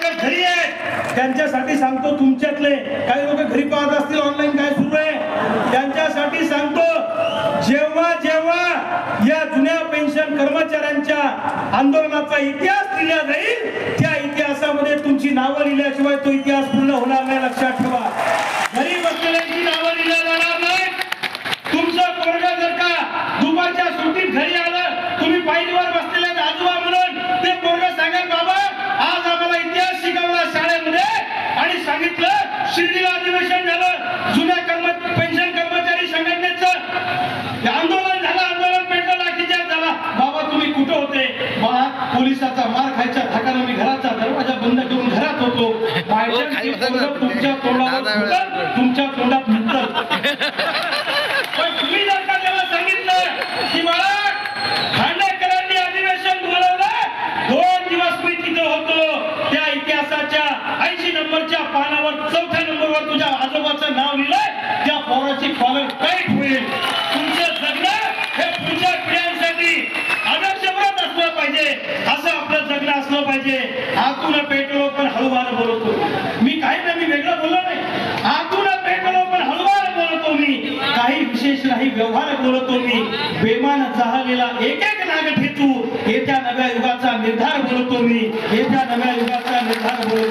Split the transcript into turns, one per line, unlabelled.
लोक घरी आहेत त्यांच्यासाठी सांगतो, तुमच्यातले काही लोक घरी पाहत असतील ऑनलाईन काय सुरू आहे त्यांच्यासाठी सांगतो, जेव्हा जेव्हा या जुन्या पेन्शन कर्मचाऱ्यांच्या आंदोलनाचा इतिहास लिहिला जाईल त्या इतिहासामध्ये तुमची नावं लिहिल्याशिवाय तो इतिहास पूर्ण होणार नाही, लक्षात ठेवा. घरी बसलेल्यांची नावं लिहिल्या जाणार नाही. तुमचं पोरगा जर का दुपारच्या सुट्टीत घरी आलं, तुम्ही फाईलवर बसलेल्या आजोबा म्हणून ते पोरगा सांगेल, बाबा आज आम्हाला इतिहास शिकवला शाळेमध्ये आणि सांगितलं शिर्डीला अधिवेशन झालं, जुन्या पेन्शन कर्मचारी संघटनेचं आंदोलन झालं, आंदोलन पेटलं, लाठीचार्ज झाला, बाबा तुम्ही कुठे होते? बाळा पोलिसाचा मार खायच्या धाकाने मी घराचा दरवाजा बंद करून घरात होतो. तुमच्या तोंडावर तुमच्या तोंडात तुम्ही जर का तेव्हा सांगितलं की बाळा खांडेकरांनी अधिवेशन बोलवलं, 2 दिवस मी तिथे होतो, त्या इतिहासाच्या 80 नंबरच्या पानावर 4थ्या नंबरवर तुझ्या आजोबाचं नाव लिहिलंय, त्या पोराची कॉलर टाईट होईल. तुमचं जगणं हे पुढच्या पिढ्यांसाठी आदर्शप्रद असलं पाहिजे, असं आपलं जगणं असलं पाहिजे. आतून पेटलो पण हळूवार बोलतो मी, काही नाही मी वेगळं बोललो नाही. आतून पेटलो पण हळूवार बोलतो मी, काही विशेष नाही व्यवहार बोलतो मी. बेमान जाहलेला एक एक नाग ठेचू, येत्या नव्या युगाचा निर्धार बोलतो मी, येत्या नव्या युगाचा निर्धार बोलतो.